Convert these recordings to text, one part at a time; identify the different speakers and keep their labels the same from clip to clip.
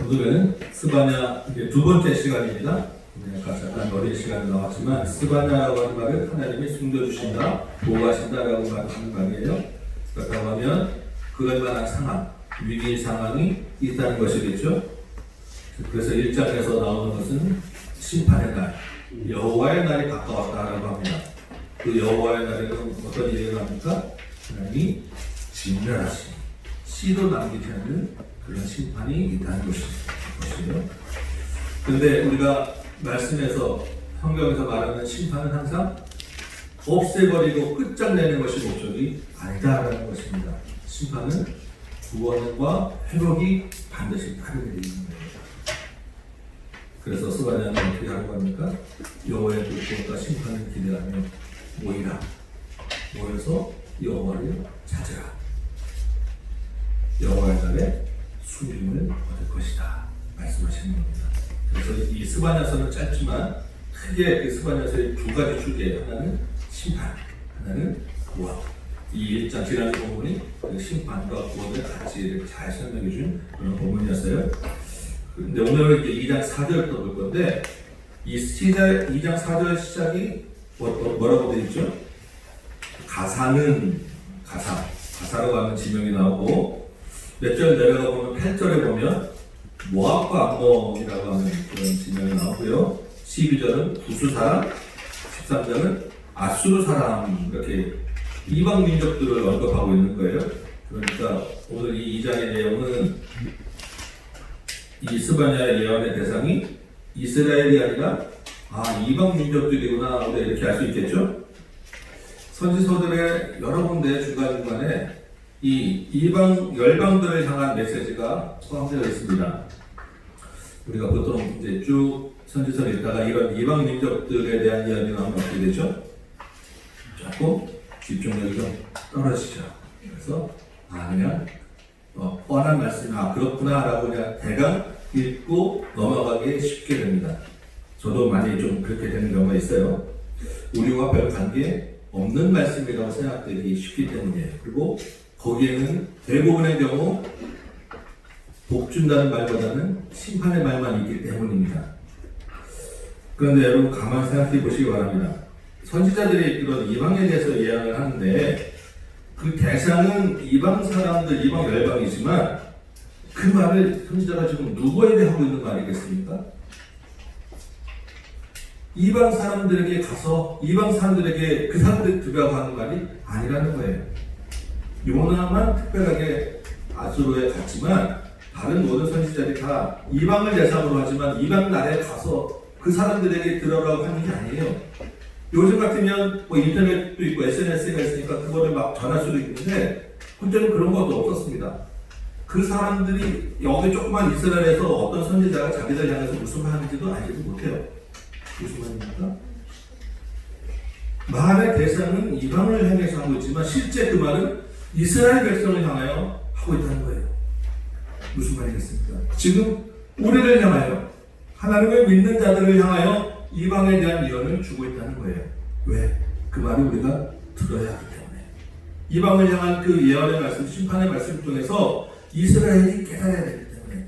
Speaker 1: 오늘은 스바냐 두 번째 시간입니다. 잠깐 어린 시간에 나왔지만 스바냐라고 하는 말은 하나님이 숨겨주신다, 보호하신다라고 하는 말이에요. 그렇다고 하면 그럴 만한 상황, 위기 상황이 있다는 것이겠죠. 그래서 1장에서 나오는 것은 심판의 날, 여호와의 날이 가까웠다라고 합니다. 그 여호와의 날에는 어떤 일이 일어납니까? 하나님이 진멸하신, 씨도 남기지 않는 그런 심판이 있다는 것이에요. 그런데 우리가 말씀에서 성경에서 말하는 심판은 항상 없애버리고 끝장내는 것이 목적이 아니다라는 것입니다. 심판은 구원과 회복이 반드시 따르게 되는 거예요. 그래서 스바냐는 어떻게 하라고 합니까? 여호와의 구원과 심판을 기대하며 모이라. 모여서 여호와를 찾으라. 여호와의 날에 수임을 얻을 것이다 말씀하시는 겁니다. 그래서 이 스바냐서는 짧지만 크게 그 스바냐서의 두 가지 주제, 하나는 심판, 하나는 구원. 이 1장 지난주 본문이 그 심판과 구원의 가치를 잘 설명해 준 그런 본문이었어요. 근데 오늘은 이제 2장 4절부터 볼 건데, 이 2장 4절 시작이 뭐라고 되어 있죠? 가사라고 하는 지명이 나오고, 몇 절 내려가 보면 8절에 보면 모압과 암몬이라고 하는 그런 지명이 나오고요. 12절은 구스 사람, 13절은 아수르 사람, 이렇게 이방 민족들을 언급하고 있는 거예요. 그러니까 오늘 이 2장의 내용은 이 스바냐의 예언의 대상이 이스라엘이 아니라 이방 민족들이구나, 우리가 이렇게 알 수 있겠죠. 선지서들의 여러 군데 중간중간에 이 이방 열방들을 향한 메시지가 포함되어 있습니다. 우리가 보통 이제 쭉 선지서를 읽다가 이런 이방 민족들에 대한 이야기가 나오면 어떻게 되죠? 조금 집중력이 좀 떨어지죠. 그래서 그냥 뻔한 말씀이 그렇구나 라고 그냥 대강 읽고 넘어가기 쉽게 됩니다. 저도 많이 좀 그렇게 되는 경우가 있어요. 우리와 별 관계 없는 말씀이라고 생각되기 쉽기 때문이에요. 그리고 거기에는 대부분의 경우 복 준다는 말보다는 심판의 말만 있기 때문입니다. 그런데 여러분 가만히 생각해 보시기 바랍니다. 선지자들이 이런 이방에 대해서 예언을 하는데 그 대상은 이방 사람들, 이방 열방이지만 그 말을 선지자가 지금 누구에 대해 하고 있는 말이겠습니까? 이방 사람들에게 가서 이방 사람들에게 그 사람들이 들으라고 하는 말이 아니라는 거예요. 요나만 특별하게 아수르에 갔지만 다른 모든 선지자들이 다 이방을 대상으로 하지만 이방 나라에 가서 그 사람들에게 들으라고 하는 게 아니에요. 요즘 같으면 인터넷도 있고 SNS가 있으니까 그거를 막 전할 수도 있는데 그때는 그런 것도 없었습니다. 그 사람들이 여기 조그만 이스라엘에서 어떤 선지자가 자기들 향해서 무슨 말 하는지도 알지도 못해요. 무슨 말입니까? 말의 대상은 이방을 향해서 하고 있지만 실제 그 말은 이스라엘 백성을 향하여 하고 있다는 거예요. 무슨 말이겠습니까? 지금 우리를 향하여, 하나님을 믿는 자들을 향하여 이방에 대한 예언을 주고 있다는 거예요. 왜? 그 말을 우리가 들어야 하기 때문에. 이방을 향한 그 예언의 말씀, 심판의 말씀 중에서 이스라엘이 깨달아야 되기 때문에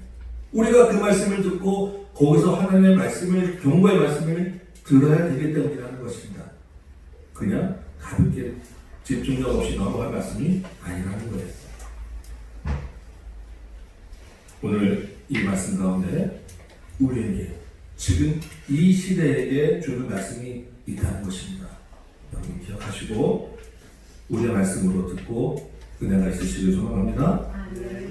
Speaker 1: 우리가 그 말씀을 듣고 거기서 하나님의 말씀을, 경고의 말씀을 들어야 되기 때문이라는 것입니다. 그냥 가볍게 집중력 없이 넘어갈 말씀이 아니라는 거예요. 오늘 이 말씀 가운데 우리에게 지금 이 시대에게 주는 말씀이 있다는 것입니다. 여러분 기억하시고 우리의 말씀으로 듣고 은혜가 있으시길 소망합니다.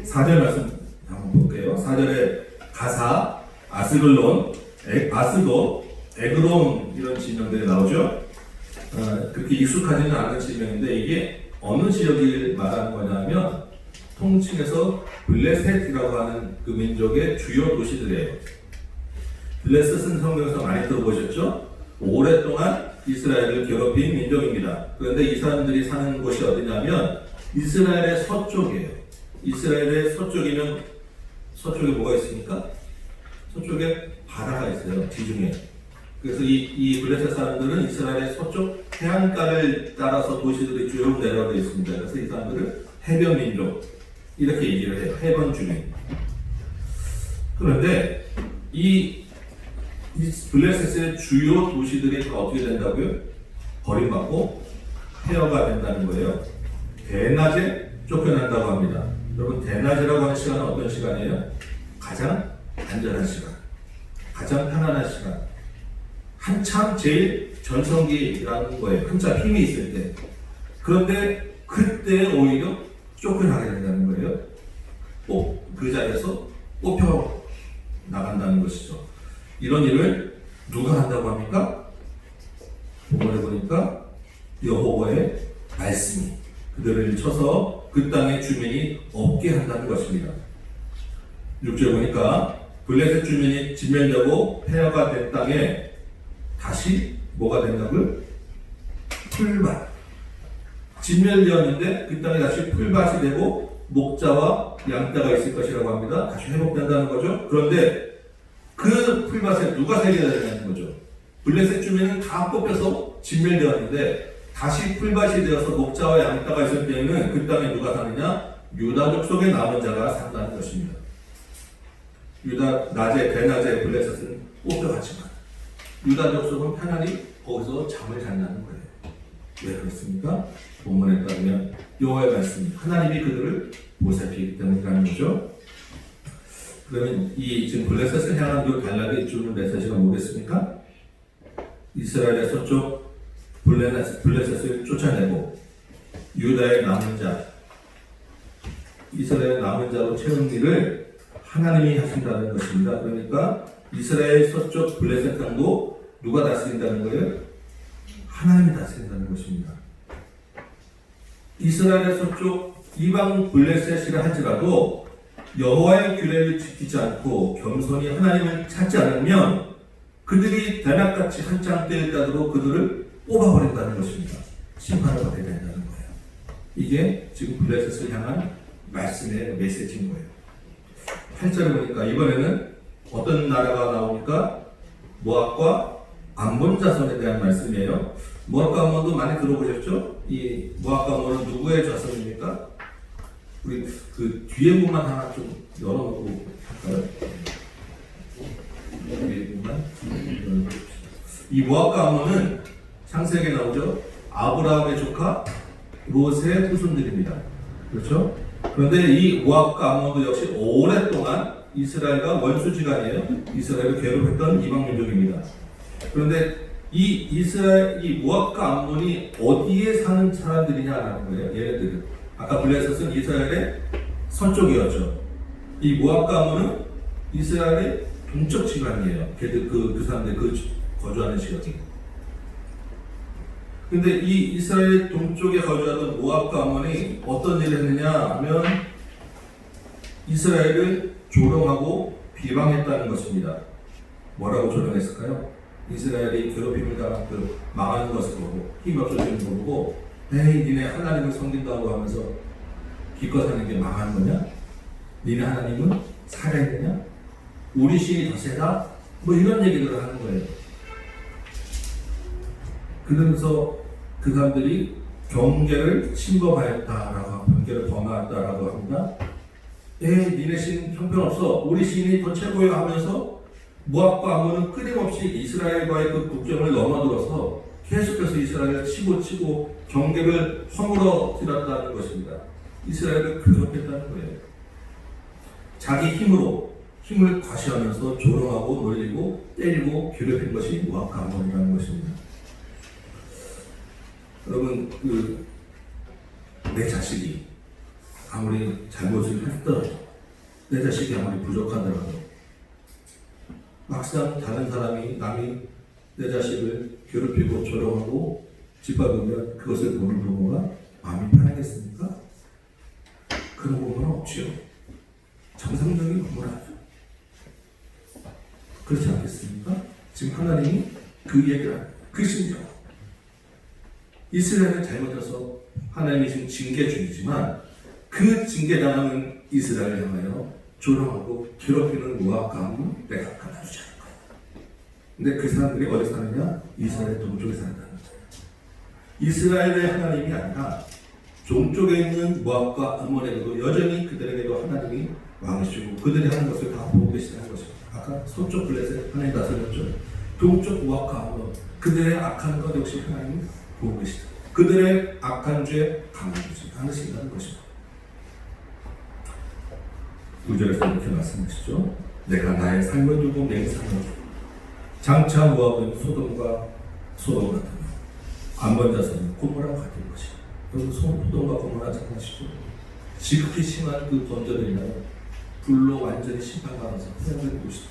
Speaker 1: 4절 말씀 한번 볼게요. 4절에 가사, 아스글론, 아스도, 에그론 이런 지명들이 나오죠. 그렇게 익숙하지는 않은 지명인데 이게 어느 지역을 말하는 거냐면 통칭해서 블레셋이라고 하는 그 민족의 주요 도시들이에요. 블레셋은 성경에서 많이 들어보셨죠? 오랫동안 이스라엘을 괴롭힌 민족입니다. 그런데 이 사람들이 사는 곳이 어디냐면 이스라엘의 서쪽이에요. 이스라엘의 서쪽이면 서쪽에 뭐가 있습니까? 서쪽에 바다가 있어요. 지중해. 그래서 이 블레셋 사람들은 이스라엘의 서쪽 해안가를 따라서 도시들이 쭉 내려가 있습니다. 그래서 이 사람들을 해변민족 이렇게 얘기를 해요. 해변 주민. 그런데 이 블레셋의 주요 도시들이 다 어떻게 된다고요? 버림받고 폐허가 된다는 거예요. 대낮에 쫓겨난다고 합니다. 여러분, 대낮이라고 하는 시간은 어떤 시간이에요? 가장 안전한 시간, 가장 편안한 시간, 한참 제일 전성기라는 거예요. 한참 힘이 있을 때. 그런데 그때 오히려 쫓겨나게 된다는 거예요. 그 자리에서 뽑혀 나간다는 것이죠. 이런 일을 누가 한다고 합니까? 본문에 보니까 여호와의 말씀이 그들을 쳐서 그 땅의 주민이 없게 한다는 것입니다. 6절 보니까 블레셋 주민이 진멸되고 폐허가 된 땅에 다시 뭐가 된다고요? 풀밭. 진멸되었는데 그 땅에 다시 풀밭이 되고 목자와 양떼가 있을 것이라고 합니다. 다시 회복된다는 거죠. 그런데 그 풀밭에 누가 살게 되냐는 거죠. 블레셋 주민은 다 뽑혀서 진멸되었는데 다시 풀밭이 되어서 목자와 양떼가 있을 때에는 그 땅에 누가 사느냐? 유다족 속에 남은 자가 산다는 것입니다. 대낮에 블레셋은 뽑혀갔지만 유다족 속은 편안히 거기서 잠을 잔다는 거예요. 왜 그렇습니까? 본문에 따르면 여호와의 말씀, 하나님이 그들을 보살피기 때문이라는 거죠. 그러면 이 지금 블레셋을 향한 이 단락의 주는 메시지가 뭐겠습니까? 이스라엘의 서쪽 블레셋을 쫓아내고 유다의 남은 자, 이스라엘의 남은 자로 채우는 일을 하나님이 하신다는 것입니다. 그러니까 이스라엘 서쪽 블레셋 땅도 누가 다스린다는 거예요? 하나님이 다스린다는 것입니다. 이스라엘의 서쪽 이방 블레셋이라 할지라도 여호와의 규례를 지키지 않고 겸손히 하나님을 찾지 않으면 그들이 대낮같이 한창 때일 따르고 그들을 뽑아버린다는 것입니다. 심판을 받게 된다는 거예요. 이게 지금 블레셋을 향한 말씀의 메시지인 거예요. 8절을 보니까 이번에는 어떤 나라가 나오니까 모압과 암몬 자손에 대한 말씀이에요. 모압과 암몬도 많이 들어보셨죠? 이 모압과 암몬은 누구의 자손입니까? 우리 그 뒤에 부분만 하나 좀 열어놓고 할까요? 뒤에 부분만 이 모압과 암몬은 창세기에 나오죠. 아브라함의 조카 롯의 후손들입니다. 그렇죠? 그런데 이 모압과 암몬도 역시 오랫동안 이스라엘과 원수지간이에요. 이스라엘을 괴롭혔던 이방 민족입니다. 그런데 이 모압과 암몬이 어디에 사는 사람들이냐라는 거예요. 얘네들은 아까 블레셋은 이스라엘의 서쪽이었죠. 이 모압과 암몬은 이스라엘의 동쪽 지간이에요. 걔들 그 사람들 거주하는 지역이. 근데 이 이스라엘 동쪽에 거주하던 모압과 암몬이 어떤 일을 했느냐 하면 이스라엘을 조롱하고 비방했다는 것입니다. 뭐라고 조롱했을까요? 이스라엘이 괴롭힘을 당하고 망하는 것을 보고 힘없어지는 걸 보고 에이 니네 하나님을 섬긴다고 하면서 기껏 하는 게 망하는 거냐? 니네 하나님은 살아있느냐? 우리 신이 더 세다? 뭐 이런 얘기들을 하는 거예요. 그러면서 그 사람들이 경계를 침범하였다라고 경계를 범하였다라고 합니다. 니네 신 형편없어. 우리 신이 더 최고야 하면서 모압과 암몬은 끊임없이 이스라엘과의 그 국경을 넘어들어서 계속해서 이스라엘을 치고 경계를 허물어뜨렸다는 것입니다. 이스라엘을 괴롭혔다는 거예요. 자기 힘을 과시하면서 조롱하고 놀리고 때리고 괴롭힌 것이 모압과 암몬이라는 것입니다. 여러분, 내 자식이 아무리 잘못을 했더라도 내 자식이 아무리 부족하더라도 막상 다른 남이 내 자식을 괴롭히고 조롱하고 짓밟으면 그것을 보는 부모가 마음이 편하겠습니까? 그런 부모는 없지요. 정상적인 부모는 아니죠. 그렇지 않겠습니까? 지금 하나님이 그 얘기를 하는 그 심정. 이스라엘은 잘못해서 하나님이 지금 징계 중이지만 그 징계당하는 이스라엘을 향하여 조롱하고 괴롭히는 모압과 암몬 내가 가만두지 않을 거야. 근데 그 사람들이 어디 사느냐? 이스라엘 동쪽에 산다는 거예요. 이스라엘의 하나님이 아니라 동쪽에 있는 모압과 암몬에게도 여전히 그들에게도 하나님이 왕이시고 그들이 하는 것을 다 보고 계시다는 것입니다. 아까 서쪽 블레셋 하나님 다스렸죠. 동쪽 우악과 아몬 그들의 악한 것 역시 하나님이 보고 계시다. 그들의 악한 죄 감당하지 않으신다는 것입니다. 9절에서 이렇게 말씀하시죠. 내가 나의 삶을 두고 맹상을 장차 모압은 소돔과 같으며 암몬 자손은 고모라와 같은 것이다. 여러분 소돔과 고모라 잘 아시죠? 지극히 심한 그 번제들이나요 불로 완전히 심판받아서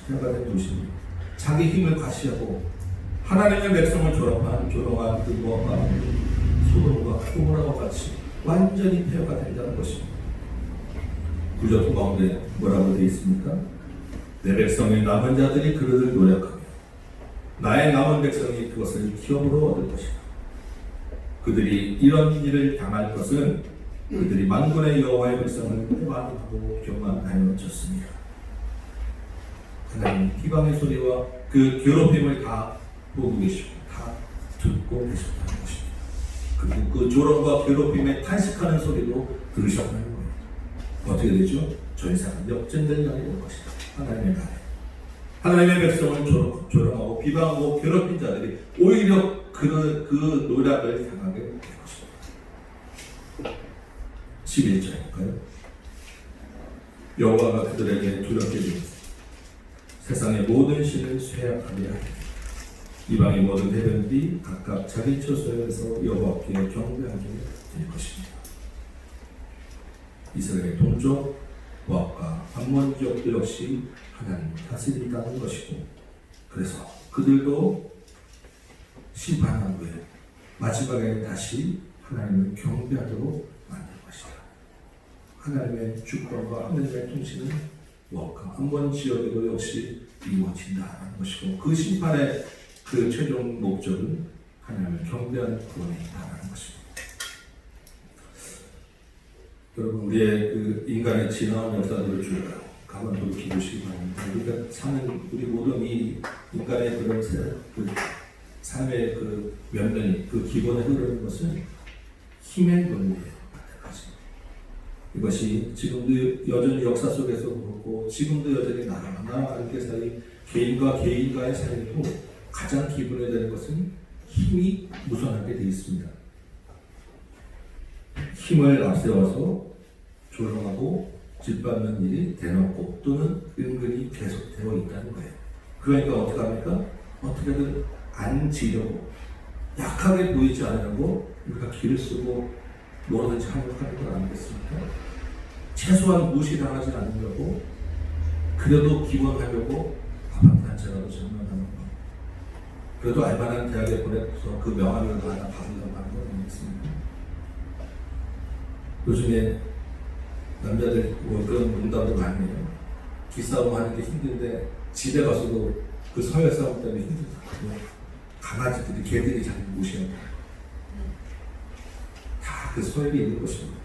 Speaker 1: 폐허가 된 도시니 자기 힘을 과시하고 하나님의 백성을 조롱한 그 모압과 소돔과 고모라와 같이 완전히 폐허가 된다는 것입니다. 구절 가운데 뭐라고 되어 있습니까? 내 백성의 남은 자들이 그들을 노력하며 나의 남은 백성이 그것을 기업으로 얻을 것이다. 그들이 이런 일을 당할 것은 그들이 만군의 여호와의 백성을 회방하고 교만하여 졌습니다. 하나님 비방의 소리와 그 괴롭힘을 다 보고 계시고 다 듣고 계셨다는 것입니다. 그리고 그 조롱과 괴롭힘에 탄식하는 소리도 들으셨다는 거예요. 어떻게 되죠? 저 이상은 역전될 날이 올 것이다. 하나님의 날에 하나님의 백성을 조롱하고 비방하고 괴롭힌 자들이 오히려 그 노략을 당하게 될 것입니다. 11절일까요? 여호와가 그들에게 두렵게 되었습니다. 세상의 모든 신을 쇠약하게 하리니 이방의 모든 해변들이 각각 자기 처소에서 여호와께 경배하게 될 것입니다. 이스라엘의 동쪽 모압과 암몬 지역도 역시 하나님이 다스린다는 것이고 그래서 그들도 심판한 후에 마지막에 다시 하나님을 경배하도록 만들 것이다. 하나님의 주권과 하나님의 통치는 모압과 암몬 지역에도 역시 이루어진다는 것이고 그 심판의 그 최종 목적은 하나님을 경배하는 구원에 있다는 것입니다. 여러분 우리의 그 인간의 지나온 역사들을 쭉 가만 돌이켜보시기 바랍니다. 우리가 사는 우리 모든 이 인간의 그런 그 삶의 그 면면이 그 기본에 흐르는 것은 힘의 논리예요. 이것이 지금도 여전히 역사 속에서 그렇고 지금도 여전히 나라와 관계 사이 개인과 개인과의 사이도 가장 기본이 되는 것은 힘이 무선하게 되어 있습니다. 힘을 앞세워서 조롱하고 짓밟는 일이 대놓고 또는 은근히 계속되어 있다는 거예요. 그러니까 어떻게 합니까? 어떻게든 안 지려고 약하게 보이지 않으려고 우리가 길을 쓰고 뭐든지 하는 건 아니겠습니까? 최소한 무시당하지 않으려고 그래도 기원하려고 아파트 한 채라도 장만하는 거 그래도 알만한 대학에 보내서 그 명함이라도 하나 받으려고 하는 건 아니겠습니까? 요즘에 남자들 뭐 그런 농담도 많이 해요. 기싸움 하는 게 힘든데 집에 가서도 그 서열 싸움 때문에 힘들다. 강아지들이 개들이 자꾸 무시한다. 다 그 서열이 있는 것입니다.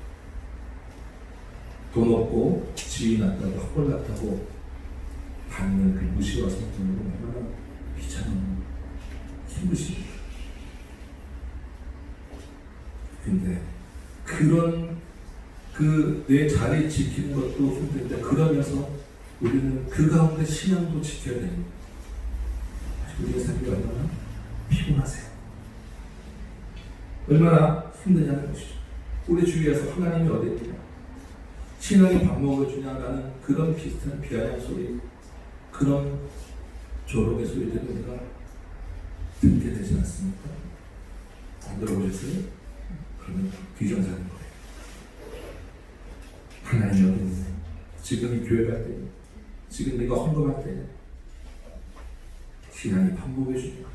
Speaker 1: 돈 없고 지위 낮다고 학벌 낮다고 받는 그 무시와 성품으로 얼마나 귀찮은 힘드십니까? 근데 그런 그 내 자리 지키는 것도 힘든데 그러면서 우리는 그 가운데 신앙도 지켜야 됩니다. 우리의 삶이 얼마나 피곤하세요? 얼마나 힘드냐는 것이죠. 우리 주위에서 하나님이 어디 있냐? 신앙이 밥 먹어주냐라는 그런 비슷한 비아냥 소리, 그런 조롱의 소리들을 우리가 듣게 되지 않습니까? 안 들어보셨어요? 그러면 뒤져자는 거예요. 하나님 어디 있냐? 지금 이 교회 갈 때, 지금 내가 헌금할 때, 신앙이 반복해 줍니다.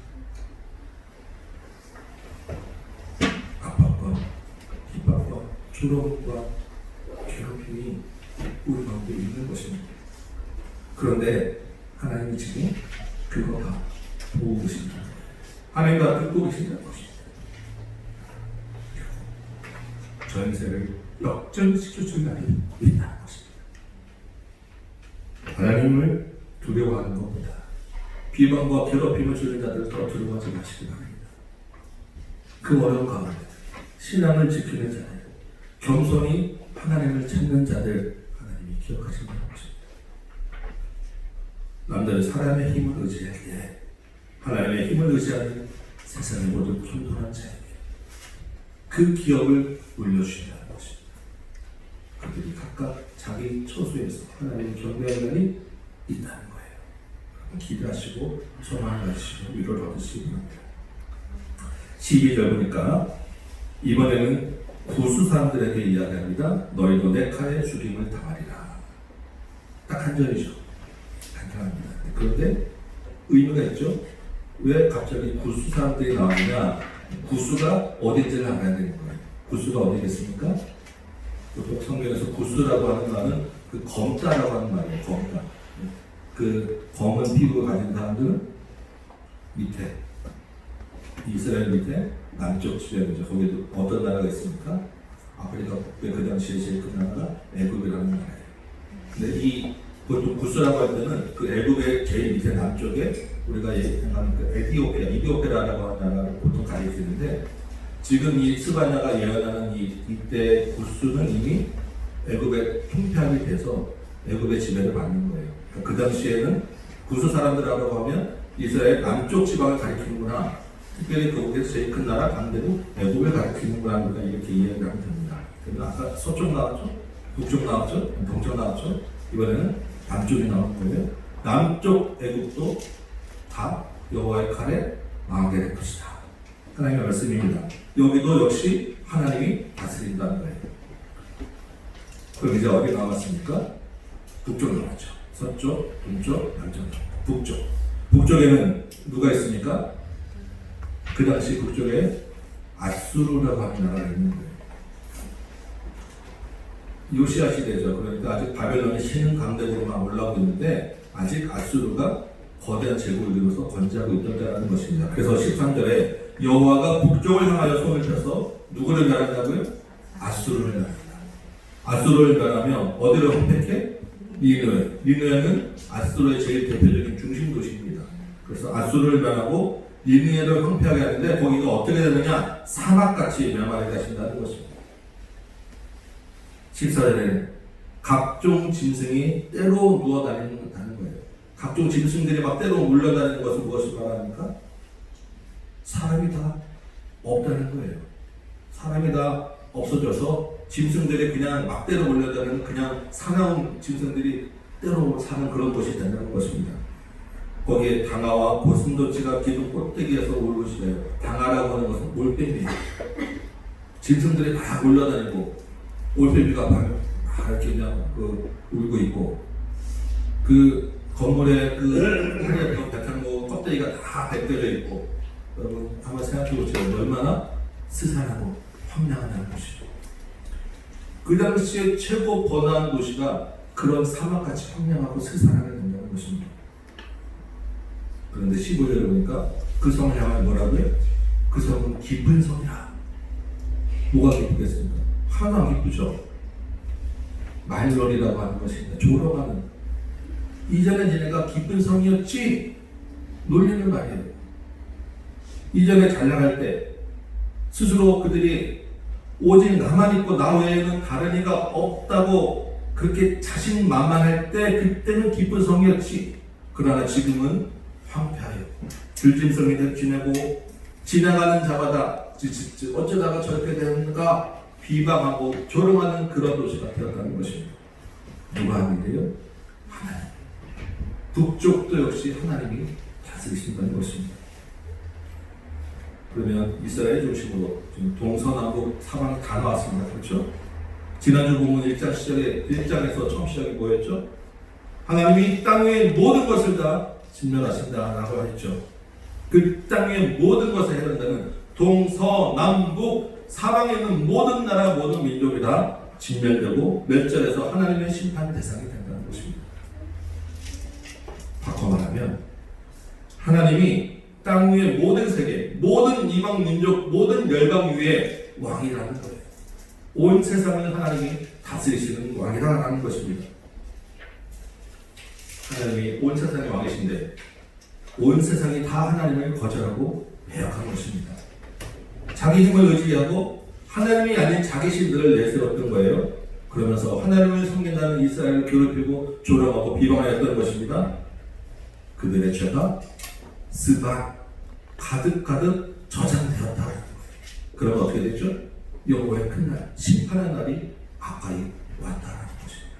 Speaker 1: 압박과 핍박과 조롱과 괴롭힘이 우리 가운데 있는 것입니다. 그런데 하나님이 지금 그거 다 보고 계신다. 하나님과 듣고 계신다는 것입니다. 전세를 역전시켜줄 날이 있다는 것입니다. 하나님을 두려워하는 것보다 비방과 괴롭힘을 주는 자들을 더 두려워하지 마시기 바랍니다. 그 어려운 가운데 신앙을 지키는 자들, 겸손히 하나님을 찾는 자들 하나님이 기억하신다는 것입니다. 남들은 사람의 힘을 의지할 때 하나님의 힘을 의지하는 세상의 모든 혼돈한 자에게 그 기업을 물려주신다는 것입니다. 그들이 각각 자기 처소에서 하나님의 경배할 날이 있다는 거예요. 기대하시고 소망을 가지시고 위로를 얻으시기 바랍니다. 12절 보니까 이번에는 구수 사람들에게 이야기합니다. 너희도 내 칼에 죽임을 당하리라. 딱 한 절이죠. 간단합니다. 그런데 의미가 있죠. 왜 갑자기 구수 사람들이 나오느냐? 구수가 어딘지를 알아야 되는 거예요. 구수가 어디겠습니까? 보통 성경에서 구수라고 하는 말은 그 검다라고 하는 말이에요. 검다. 그 검은 피부를 가진 사람들은 밑에 이스라엘 밑에 남쪽 지역이죠. 거기도 어떤 나라가 있습니까? 아프리카 북부의 그 당시에 제일 큰 나라가 애굽이라는 나라예요. 근데 이 보통 구스라고 할 때는 그 애굽의 제일 밑에 남쪽에 우리가 얘기하는 그 이디오피아라고 하는 나라를 보통 가리키는데 지금 이 스바냐가 예언하는 이때 구스는 이미 애굽에 통폐합이 돼서 애굽의 지배를 받는 거예요. 그러니까 그 당시에는 구스 사람들이라고 하면 이스라엘 남쪽 지방을 가리키는구나. 특별히 그곳에서 제일 큰 나라 반대로 애굽을 가리키는구나. 우리가 이렇게 이해하면 됩니다. 그러면 아까 서쪽 나왔죠? 북쪽 나왔죠? 동쪽 나왔죠? 이번에는 남쪽이 나올 거예요. 남쪽 애굽도 다 여호와의 칼에 망하게 될 것이다. 하나님의 말씀입니다. 여기도 역시 하나님이 다스린다는 거예요. 그럼 이제 어디 남았습니까? 북쪽 남았죠. 서쪽, 동쪽, 남쪽, 북쪽. 북쪽에는 누가 있습니까? 그 당시 북쪽에 아수르라고 하는 나라가 있는 거예요. 요시야 시대죠. 그러니까 아직 바벨론이 신흥 강대국으로만 올라오고 있는데 아직 아수르가 거대한 제국을 이루어서 건재하고 있다는 것입니다. 그래서 13절에 여호와가 북쪽을 향하여 손을 펴서 누구를 멸한다고요? 아수르를 멸합니다. 아수르를 멸하면 어디를 선택해? 니느웨. 니느웨는 아수르의 제일 대표적인 중심 도시입니다. 그래서 아수르를 멸하고 니느웨를 황폐하게 하는데 거기가 어떻게 되느냐? 사막같이 멸망하게 하신다는 것입니다. 14절에는 각종 짐승이 때로 누워다니는 거예요. 각종 짐승들이 막 때로 물러다니는 것은 무엇을 말합니까? 사람이 다 없다는 거예요. 사람이 다 없어져서 짐승들이 그냥 막대로 물려다니는 그냥 사나운 짐승들이 때로 사는 그런 곳이 된다는 것입니다. 거기에 당아와 고슴도치가 기둥 꼭대기에서 울고 있어요. 당아라고 하는 것은 올빼미. 짐승들이 다 물러다니고 올빼미가 막 이렇게 그냥 울고 있고 그 건물에 그 하얀 백향목 껍데기가 다 벗겨져 있고 여러분 한번 생각해 보세요. 얼마나 스산하고 황량하다는 것이죠. 그 당시에 최고 번화한 도시가 그런 사막같이 황량하고 스산하게 된다는 것입니다. 그런데 15절에 보니까 그 성을 향하여 뭐라고요? 그 성은 깊은 성이라. 뭐가 깊겠습니까? 하나도 안 깊으죠. 마일론이라고 하는 것입니다. 졸어가는. 이전에 얘네가 깊은 성이었지 놀리는 말이에요. 이전에 잘 나갈 때 스스로 그들이 오직 나만 있고 나 외에는 다른 이가 없다고 그렇게 자신만만할 때 그때는 깊은 성이었지. 그러나 지금은 황폐하여 들짐승이 지내고 지나가는 자마다 어쩌다가 저렇게 되는가 비방하고 조롱하는 그런 도시가 되었다는 것입니다. 누가 하는 일이에요? 하나님. 북쪽도 역시 하나님이 다스리신다는 것입니다. 그러면 이스라엘 중심으로 지금 동서남북 사방이 다 나왔습니다. 그렇죠? 지난주 본문 1장에서 처음 시작이 뭐였죠? 하나님이 땅 위의 모든 것을 다 진멸하신다라고 했죠. 그 땅 위의 모든 것을 해낸다는 동서남북 사방에 있는 모든 나라 모든 민족이 다 진멸되고 멸절해서 하나님의 심판 대상이 된다는 것입니다. 바꿔 말하면 하나님이 땅 위의 모든 세계, 모든 이방 민족, 모든 열방 위에 왕이라는 거예요. 온 세상을 하나님이 다스리시는 왕이라는 것입니다. 하나님이 온 세상의 왕이신데 온 세상이 다 하나님을 거절하고 배역한 것입니다. 자기 힘을 의지하고 하나님이 아닌 자기 신들을 내세웠던 거예요. 그러면서 하나님을 섬긴다는 이스라엘을 괴롭히고 조롱하고 비방하였던 것입니다. 그들의 죄가 스바 가득가득 저장되었다. 그러면 어떻게 되죠? 여호와의 큰 날, 심판의 날이 가까이 왔다는 것입니다.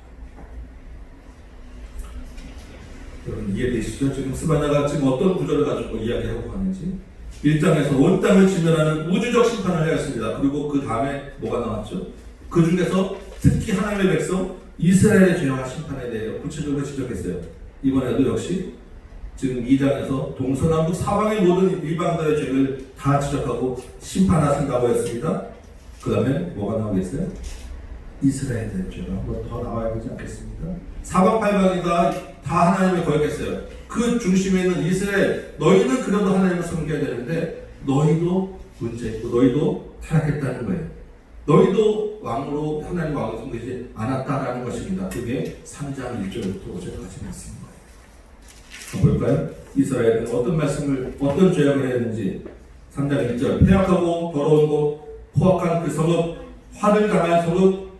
Speaker 1: 여러분 이해되시죠? 지금 스바냐가 지금 어떤 구절을 가지고 이야기하고 가는지. 1장에서 온 땅을 지면하는 우주적 심판을 하였습니다. 그리고 그 다음에 뭐가 나왔죠? 그 중에서 특히 하나님의 백성 이스라엘의 죄와 심판에 대해 구체적으로 지적했어요. 이번에도 역시 지금 2장에서 동서남북 사방의 모든 이방들의 죄를 다 지적하고 심판하신다고 했습니다. 그 다음에 뭐가 나오겠어요? 이스라엘의 죄가 한 번 더 나와야 되지 않겠습니까? 사방팔방이가 다 하나님을 거역했어요. 그 중심에 있는 이스라엘, 너희는 그래도 하나님을 섬겨야 되는데 너희도 문제있고 너희도 타락했다는 거예요. 너희도 왕으로 하나님 왕으로 섬기지 않았다라는 것입니다. 그게 3장 1절부터 5절까지 말씀인 거예요. 볼까요? 이스라엘은 어떤 말씀을, 어떤 죄악을 했는지. 3장 1절, 폐악하고 더러운 곳, 포악한 그 성읍, 화를 당한 성읍,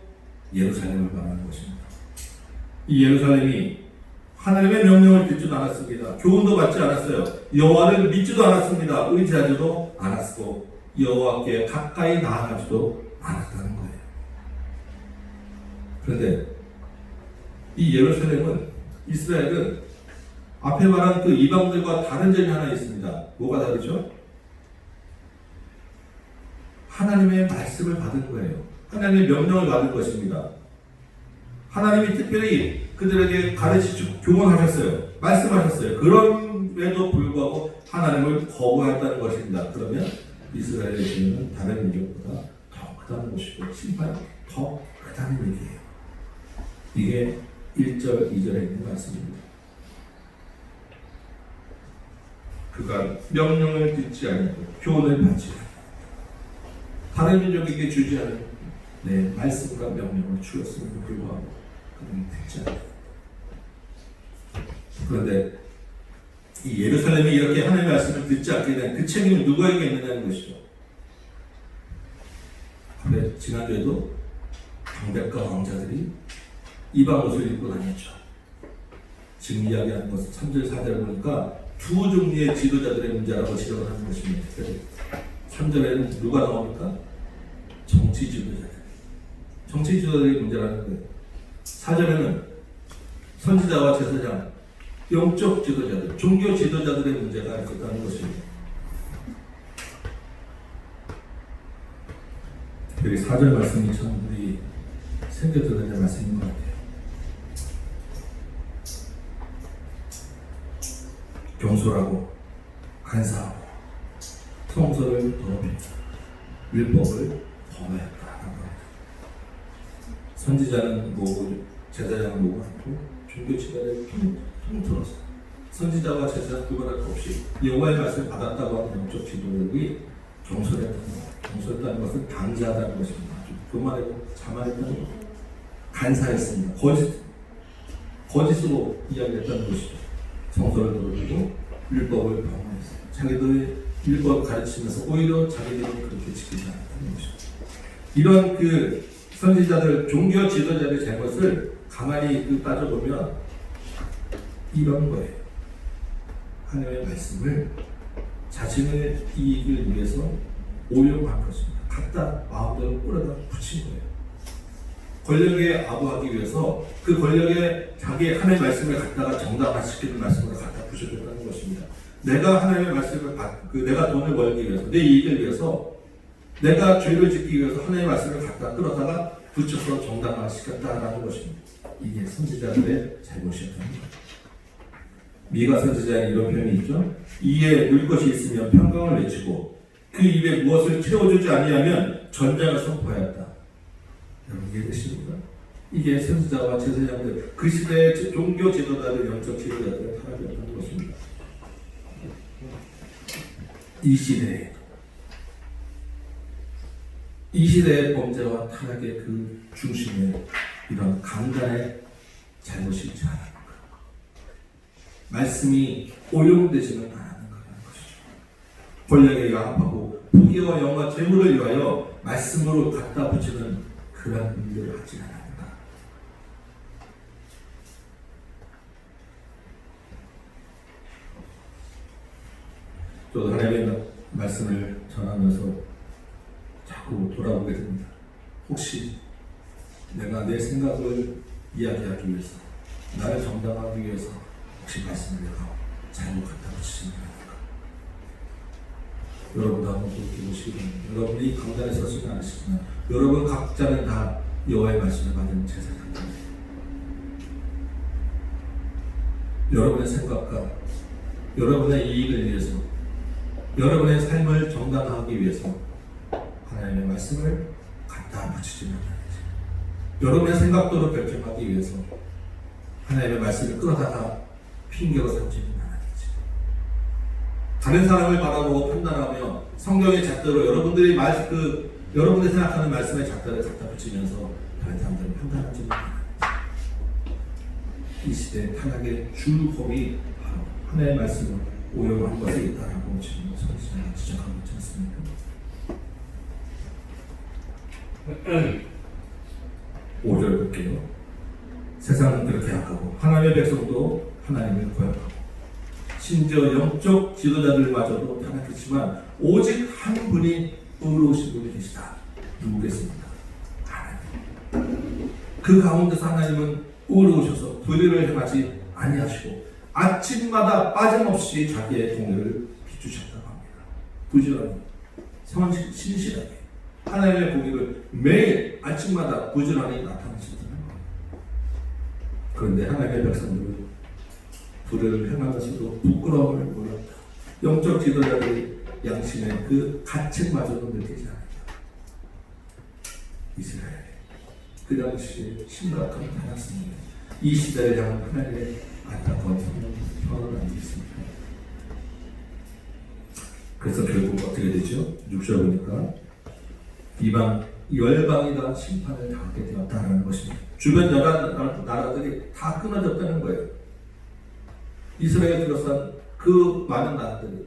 Speaker 1: 예루살렘을 말하는 것입니다. 이 예루살렘이 하나님의 명령을 듣지도 않았습니다. 교훈도 받지 않았어요. 여호와를 믿지도 않았습니다. 의지하지도 않았고 여호와께 가까이 나아가지도 않았다는 거예요. 그런데 이 예루살렘은, 이스라엘은 앞에 말한 그 이방들과 다른 점이 하나 있습니다. 뭐가 다르죠? 하나님의 말씀을 받은 거예요. 하나님의 명령을 받은 것입니다. 하나님이 특별히 그들에게 가르치시고 교훈하셨어요. 말씀하셨어요. 그럼에도 불구하고 하나님을 거부했다는 것입니다. 그러면 이스라엘의 죄는 다른 민족보다 더 크다는 것이고 심판이 더 크다는 얘기예요. 이게 1절, 2절에 있는 말씀입니다. 그가 명령을 듣지 않고 교훈을 받지 않고 다른 민족에게 주지 않은 내 말씀과 명령을 주었음에도 불구하고 그는 듣지 않아요. 그런데 이 예루살렘이 이렇게 하나님의 말씀을 듣지 않게 된 그 책임은 누구에게 있느냐는 것이죠. 그런데 지난주에도 방백과 왕자들이 이방 옷을 입고 다녔죠. 지금 이야기하는 것은 3절 4절을 보니까 두 종류의 지도자들의 문제라고 지적을 하는 것입니다. 3절에는 누가 나옵니까? 정치 지도자들. 정치 지도자들의 문제라는 거예요. 4절에는 선지자와 제사장, 영적 지도자들, 종교 지도자들의 문제가 있었다는 것입니다. 특별히 4절 말씀이 참 우리 생겨드는 말씀인 것 같아요. 경솔하고 간사하고 성서를 더럽히고 율법을 범했다는 겁니다. 선지자는 뭐고 제사장은 뭐고 하고 종교 지도자를 통틀어서 선지자와 제사장 구분할 것 없이 여호와의 말씀을 받았다고 하는 영적 지도자들이 경솔했다는 것. 경솔했다는 것은 강자하다는 것입니다. 교만하고 자만했다는 것. 간사했습니다. 거짓으로 이야기했다는 것이죠. 성서를 더럽히고 율법을 범했어요. 자기들의 율법을 가르치면서 오히려 자기들은 그렇게 지키지 않았다는 것입니다. 이런 그 선지자들, 종교 지도자들의 잘못을 가만히 따져보면 이런 거예요. 하나님의 말씀을 자신의 이익을 위해서 오용한 것입니다. 갖다 마음대로 끌어다 붙인 거예요. 권력에 아부하기 위해서 그 권력에 자기의 하나님의 말씀을 갖다가 정당화시키는 말씀으로 갖다 부셔줬다는 것입니다. 내가 하나님의 말씀을 내가 돈을 벌기 위해서, 내 이익을 위해서, 내가 죄를 짓기 위해서 하나님의 말씀을 갖다 끌어다가 붙여서 정당화시켰다라는 것입니다. 이게 선지자들의 잘못이었다는 거죠. 미가 선지자에 이런 표현이 있죠. 이에 물 것이 있으면 평강을 외치고 그 입에 무엇을 채워주지 아니하면 전쟁을 선포하였다. 여러분 이해되십니까? 이게 선지자와 제사장들, 그 시대의 종교 지도자들, 영적 지도자들의 타락이었다는 것입니다. 이 시대의 범죄와 타락의 그 중심에 이런 강단의 잘못이 있지 않은가. 말씀이 오용되지는 않는 거라는 것이죠. 권력에 양합하고 부귀와 영화, 재물을 위하여 말씀으로 갖다 붙이는 그런 일을 하지 않는가. 또 하나님의 말씀을 전하면서 자꾸 돌아보게 됩니다. 혹시 내가 내 생각을 이야기하기 위해서, 나를 정당하기 위해서 혹시 말씀을 내가 잘못 갖다 붙이지 않을까? 여러분도 한번 그렇게 보시기 바랍니다. 여러분이 이 강단에 서시지 않으시지만 여러분 각자는 다 여호와의 말씀을 받은 제사장입니다. 여러분의 생각과 여러분의 이익을 위해서, 여러분의 삶을 정당화하기 위해서 하나님의 말씀을 갖다 붙이지 말아야지. 여러분의 생각도로 결정하기 위해서 하나님의 말씀을 끌어다가 핑계로 삼지는 말아야지. 다른 사람을 바라보고 판단하며 성경의 잣대로 여러분들이 여러분들이 생각하는 말씀의 잣대를 갖다 붙이면서 다른 사람들을 판단하지는 말아야지. 이 시대의 타락의 주범이 바로 하나님의 말씀을 오용한 것에 있다라고 지금 선지자가 지적하고 있지 않습니까? 5절 볼게요. 세상은 그렇게 악하고 하나님의 백성도 하나님을 거역하고 심지어 영적 지도자들마저도 타락했지만 오직 한 분이 의로우신 분이 계시다. 누구겠습니까? 하나님. 그 가운데서 하나님은 의로우셔서 불의를 행하지 아니하시고 아침마다 빠짐없이 자기의 공의를 비추셨다고 합니다. 부지런히 신실하게 하나님의 공의를 매일 아침마다 부지런히 나타내셨다는 겁니다. 그런데 하나님의 백성들은 불의를 행하면서도 부끄러움을 몰랐다. 영적 지도자들이 양심의 그 가책마저도 느끼지 않았다. 이스라엘 그 당시에 심각한 타락입니다. 이 시대를 향한 하나님의 안타까운 선언을 남기겠습니다. 그래서 결국 어떻게 되죠? 6절 보니까 이방 열방이 다 심판을 당하게 되었다는 것입니다. 주변 나라들이 다 끊어졌다는 거예요. 이스라엘 둘러싼 그 많은 나라들이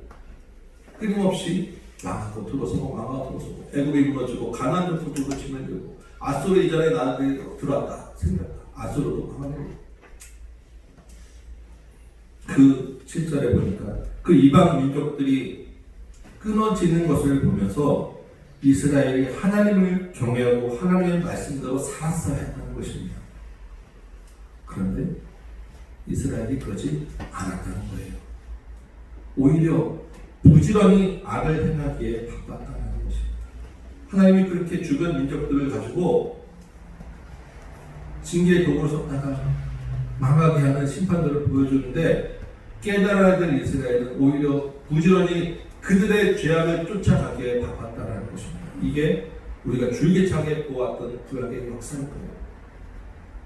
Speaker 1: 끊임없이 망하고 들어서고 망하고 들어서고 애굽이 무너지고 가나안 족속도 침을 들고 아수르 이전에 나라들이 들어왔다 생겼다. 아수르도 망하고 그 7절에 보니까 그 이방 민족들이 끊어지는 것을 보면서 이스라엘이 하나님을 경외하고 하나님의 말씀대로 살았어야 했다는 것입니다. 그런데 이스라엘이 그러지 않았다는 거예요. 오히려 부지런히 악을 행하기에 바빴다는 것입니다. 하나님이 그렇게 주변 민족들을 가지고 징계의 도구를 썼다가 망하게 하는 심판들을 보여주는데 깨달아야 될 이스라엘은 오히려 부지런히 그들의 죄악을 쫓아가기에 바빴다는 것입니다. 이게 우리가 줄기차게 보았던 구약의 역사일 거예요.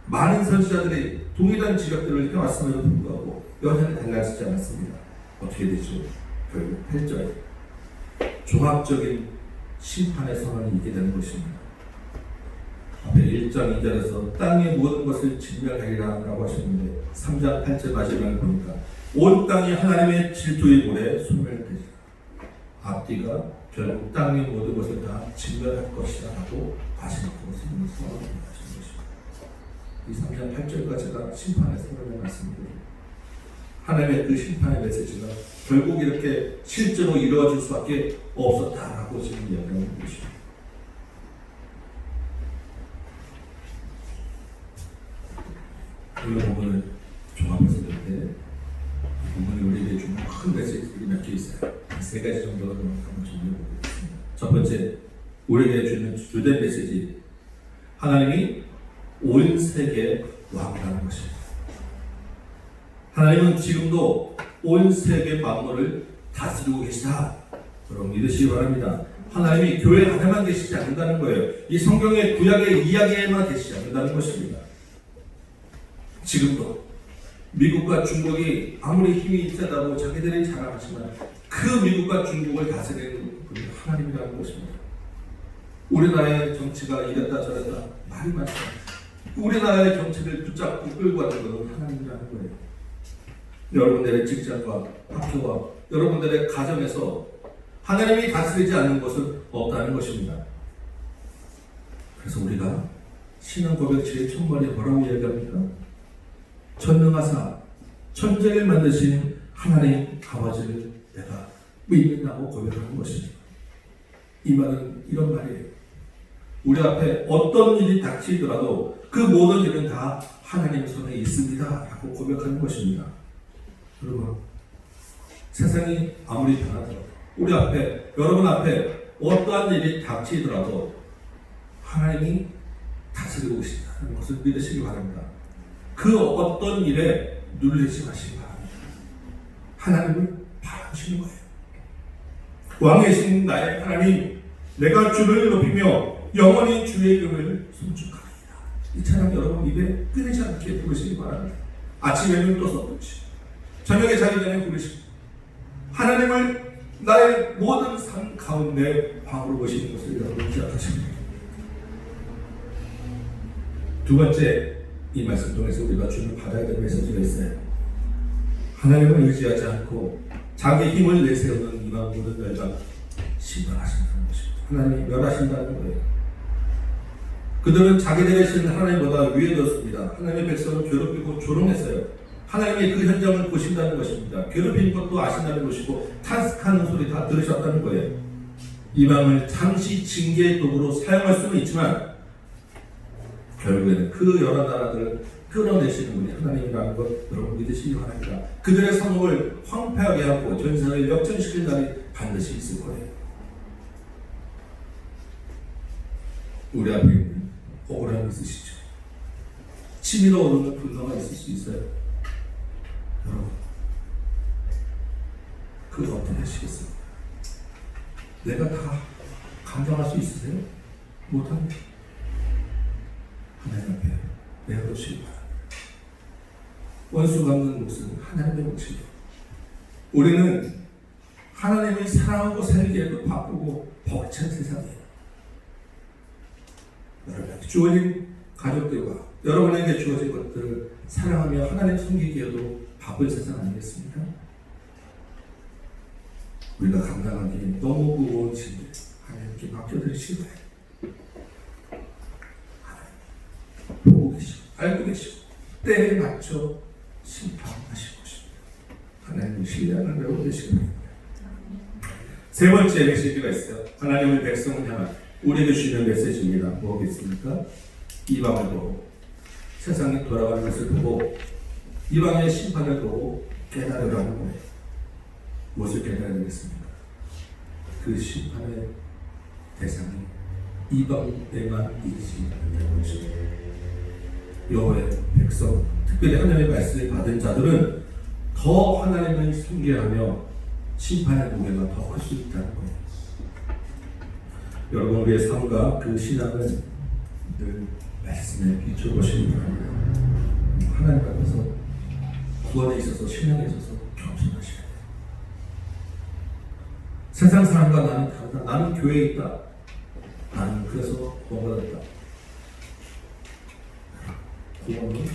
Speaker 1: 많은 선지자들이 동일한 지적들을 해왔음에도 불구하고 여전히 달라지지 않았습니다. 어떻게 되죠? 결국 8절 종합적인 심판의 선언이 있게 되는 것입니다. 앞에 1장 2절에서 땅의 모든 것을 진멸하리라 라고 하셨는데 3장 8절 마지막을 보니까 온 땅이 하나님의 질투의 물에 소멸되리라. 앞뒤가 결국 땅의 모든 것을 다 진멸할 것이다 라고 마지막 것을 선언하신 것입니다. 이 3장 8절까지가 심판의 선언의 말씀입니다. 하나님의 그 심판의 메시지가 결국 이렇게 실제로 이루어질 수밖에 없었다라고 지금 이야기하는 것입니다. 오늘 부분을 종합해서 볼 때 이 부분이 우리에게 주는 큰 메시지들이 몇 개 있어요. 세 가지 정도로 한번 정리해보겠습니다. 첫 번째, 우리에게 주는 주된 메시지, 하나님이 온 세계의 왕이라는 것입니다. 하나님은 지금도 온 세계 만물을 다스리고 계시다. 여러분 믿으시기 바랍니다. 하나님이 교회 안에만 계시지 않는다는 거예요. 이 성경의 구약의 이야기에만 계시지 않는다는 것입니다. 지금도 미국과 중국이 아무리 힘이 세다고 자기들이 자랑하지만 그 미국과 중국을 다스리는 분이 하나님이라는 것입니다. 우리나라의 정치가 이랬다 저랬다 말이 많죠. 우리나라의 정치를 붙잡고 끌고 가는 것은 하나님이라는 거예요. 여러분들의 직장과 학교와 여러분들의 가정에서 하나님이 다스리지 않는 것은 없다는 것입니다. 그래서 우리가 신앙 고백 제일 첫머리에 뭐라고 이야기합니까? 전능하사 천재를 만드신 하나님 아버지를 내가 믿는다고 고백하는 것입니다. 이 말은 이런 말이에요. 우리 앞에 어떤 일이 닥치더라도 그 모든 일은 다 하나님 손에 있습니다 라고 고백하는 것입니다. 여러분, 세상이 아무리 변하더라도 우리 앞에, 여러분 앞에 어떠한 일이 닥치더라도 하나님이 다스리고 계신다는 것을 믿으시기 바랍니다. 그 어떤 일에 눌리지 마시기 바랍니다. 하나님을 바라보시는 거예요. 왕이신 나의 하나님, 내가 주를 높이며 영원히 주의 이름을 송축하리이다. 이 찬양 여러분 입에 끊이지 않게 부르시기 바랍니다. 아침에는 또 부르시고 저녁에 자기 전에 부르시고 하나님을 나의 모든 삶 가운데 방으로 모시는 것을 여러분 기억하십니다. 두 번째, 이 말씀 통해서 우리가 주는 받아야 될 메시지가 있어요. 하나님을 의지하지 않고 자기 힘을 내세우는 이방 모든 자가 심판하신다는 것입니다. 하나님이 멸하신다는 거예요. 그들은 자기들의 신은 하나님보다 위에 뒀습니다. 하나님의 백성을 괴롭히고 조롱했어요. 하나님이 그 현장을 보신다는 것입니다. 괴롭힌 것도 아신다는 것이고 탄식하는 소리 다 들으셨다는 거예요. 이방을 잠시 징계의 도구로 사용할 수는 있지만 결국에는 그 여러 나라들을 끌어내시는 분이 하나님이라는 것 여러분 믿으시기 바랍니다. 그들의 성읍을 황폐하게 하고 전선을 역전시킬 날이 반드시 있을 거예요. 우리 앞에 있는 억울함이 있으시죠? 치밀어 오르는 분노가 있을 수 있어요. 여러분, 그거 어떻게 하시겠습니까? 내가 다 감당할 수 있으세요? 못합니다. 하나님 앞에 내어놓으시기 바랍니다. 원수 갚는 몫은 하나님의 몫이에요. 우리는 하나님을 사랑하고 살기에도 바쁘고 벅찬 세상이에요. 여러분에게 주어진 가족들과 여러분에게 주어진 것들을 사랑하며 하나님 섬기기에도 바쁜 세상 아니겠습니까? 우리가 감당하기에 너무 무거운 짐을 하나님께 맡겨드리시고 하나님 보고 계시고 알고 계시고 때에 맞춰 심판하실 것입니다. 하나님을 신뢰하는 여러분 되시기 바랍니다. 세 번째 메시지가 있어요. 하나님의 백성을 향한 우리에게 주시는 메시지입니다. 뭐겠습니까? 이방을 보고 세상이 돌아가는 것을 보고 이방의 심판을 보고 깨달으라는 거예요. 무엇을 깨달아야 되겠습니까? 그 심판의 대상이 이방에만 있지 않는 것입니다. 여호와의 백성, 특별히 하나님의 말씀을 받은 자들은 더 하나님을 섬겨하며 심판의 무게가 더 클 수 있다는 거예요. 여러분, 우리의 삶과 그 신앙은 늘 말씀에 비춰보시기 바랍니다. 하나님 앞에서 구원에 있어서 신앙에 있어서 겸손하셔야 돼요. 세상 사람과 나는 다르다. 나는 교회에 있다. 나는 그래서 구원받았다. 구원은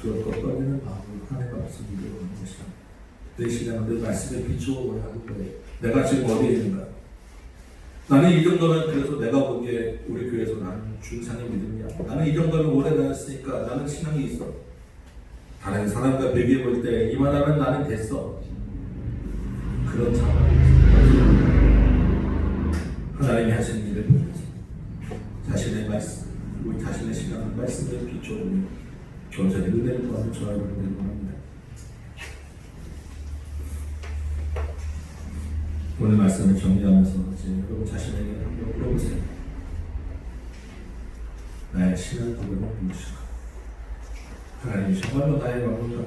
Speaker 1: 그것과 떨리는 마음으로 하나님 앞에서 믿어보는 것이다. 내 신앙은 늘 말씀에 비추어야 하는 거예요. 내가 지금 어디에 있는가? 나는 이 정도면 그래서 내가 보기에 우리 교회에서 나는 중상의 믿음이야. 나는 이 정도면 오래 다녔으니까 나는 신앙이 있어. 다른 사람과 비교해 볼 때 이만하면 나는 됐어. 그런 자만이 하나님이 하시는 일을 보면서 자신의 말씀, 우리 자신의 신앙을 말씀에 비춰보며 겸손히 은혜를 구하는 저와 여러분들을 원합니다. 오늘 말씀을 정리하면서 이제 여러분 자신에게 한번 물어보세요. 나의 신앙 고백은 무엇인가? 하나님이 정말로 나의 왕인가?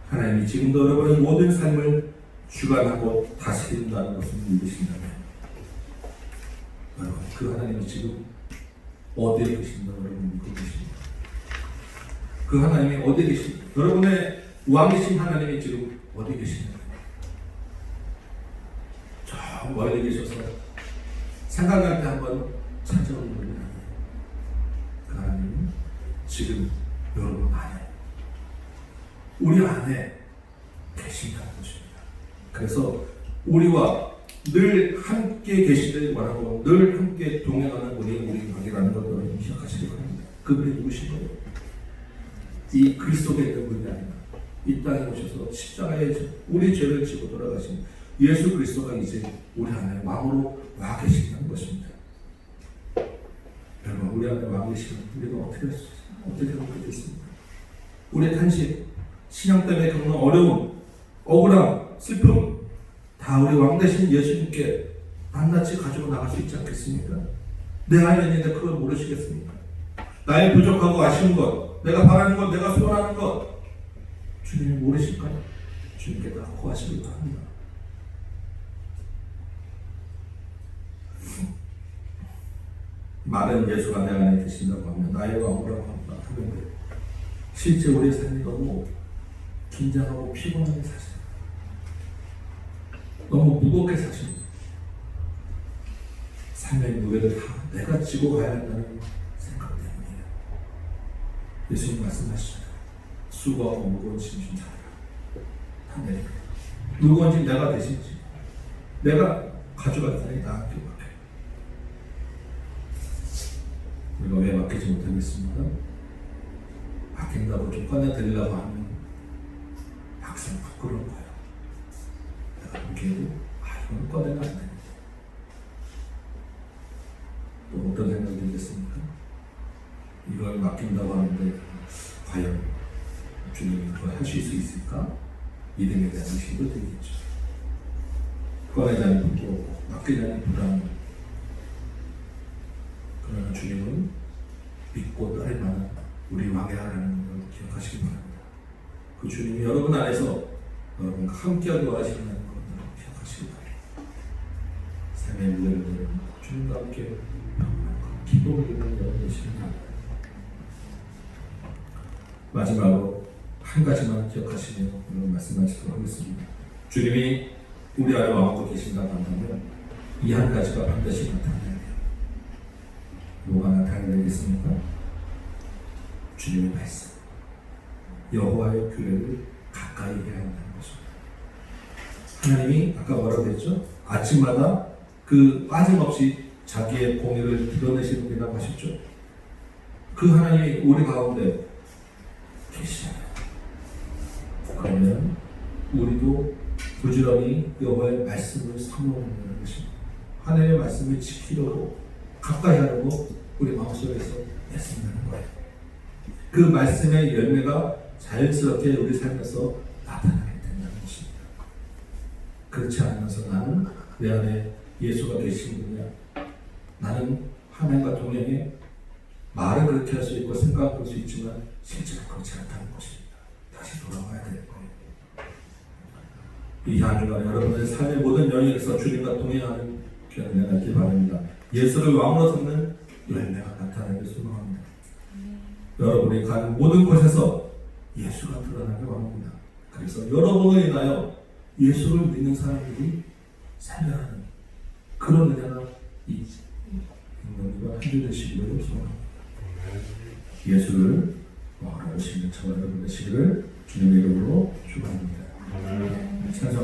Speaker 1: 하나님이 지금도 여러분의 모든 삶을 주관하고 다스린다는 것을 믿으신다면 여러분, 그 하나님이 지금 어디에 계신다고 여러분 믿고 계십니까? 그 하나님이 어디에 계십니까? 여러분의 왕이신 하나님이 지금 어디에 계십니까? 저 멀리 계셔서 생각날 때 한번 찾아오는 분이 아니에요. 그 하나님은 지금 여러분 안에, 우리 안에 계신다는 것입니다. 그래서 우리와 늘 함께 계시길 바라고 늘 함께 동행하는 분이 우리 왕이라는 것을 여러분 기억하시기 바랍니다. 그분이 누구신 거예요? 이 그리스도에 있는 분이 아니라 이 땅에 오셔서 십자가에 우리 죄를 지고 돌아가신 예수 그리스도가 이제 우리 안에 왕으로 와 계신다는 것입니다. 여러분, 우리 안에 와 계시면 우리가 어떻게 하면 되겠습니까? 우리의 탄식, 신앙 때문에 겪는 어려움, 억울함, 슬픔 다 우리 왕 되신 예수님께 낱낱이 가지고 나갈 수 있지 않겠습니까? 내 안에 있는데 그걸 모르시겠습니까? 나의 부족하고 아쉬운 것, 내가 바라는 것, 내가 소원하는 것 주님이 모르실까요? 주님께 다 구하시기도 합니다. 말은 예수가 내 안에 계신다고 하면 나의 왕이라고 합니다. 그런데 실제 우리의 삶이 너무 긴장하고 피곤하게 사십니다. 너무 무겁게 사십니다. 삶의 무게를 다 내가 지고 가야 한다는 생각 때문이에요. 예수님 말씀하시잖아요. 수고하고 무거운 짐 좀 자라. 다 내리라. 무거운 짐 내가 대신지 내가 가져갈 사람이 나한테 맡겨요. 우리가 왜 맡기지 못하겠습니까? 맡긴다고 좀 꺼내드리려고 하면 막상 부끄러운 거예요. 내가 보기에도 이건 꺼내면 안 됩니다. 또 어떤 생각이 들겠습니까? 이걸 맡긴다고 하는데 과연 주님이 그걸 하실 수 있을까? 믿음에 대한 의식도 들겠죠. 꺼내자니 부끄럽고 맡기자니 부담. 그러나 주님은 믿고 따를 만한 우리 왕의 하나님을 기억하시기 바랍니다. 그 주님이 여러분 안에서 여러분과 함께하기 원하시는 것을 기억하시기 바랍니다. 삶의 무게를 주님과 함께 기도를 드리는 여러분 되시는 것. 마지막으로 한 가지만 기억하시며 오늘 말씀하시도록 하겠습니다. 주님이 우리 안에 왕으로 계신다고 한다면 이 한 가지가 반드시 나타나야 돼요. 뭐가 나타나야 되겠습니까? 주님의 말씀, 여호와의 규례를 가까이 해야 한다는 것입니다. 하나님이 아까 뭐라고 했죠? 아침마다 그 빠짐없이 자기의 공의를 드러내시는 분이라고 하셨죠. 그 하나님이 우리 가운데 계시잖아요. 그러면 우리도 부지런히 여호와의 말씀을 사모하는 것입니다. 하나님의 말씀을 지키려고 가까이 하려고 우리 마음속에서 애쓴다는 거예요. 그 말씀의 열매가 자연스럽게 우리 삶에서 나타나게 된다는 것입니다. 그렇지 않으면서 나는 내 안에 예수가 계시는구나, 나는 하나님과 동행해 말은 그렇게 할 수 있고 생각할 수 있지만 실제로 그렇지 않다는 것입니다. 다시 돌아와야 될 거예요. 이 한 주간 여러분의 삶의 모든 영역에서 주님과 동행하는 귀한 은혜가 있기 바랍니다. 예수를 왕으로 삼는 열매가 나타나길 소망합니다. 여러분이 가는 모든 곳에서 예수가 드러나길 원합니다. 그래서 여러분을 인하여 예수를 믿는 사람들이 살려하는 그런 은혜가 이 한 주 되시기를 소망합니다. 예수를 왕으로 오시는 저와 여러분 되시기를 주님의 이름으로 축원합니다. 찬송합니다.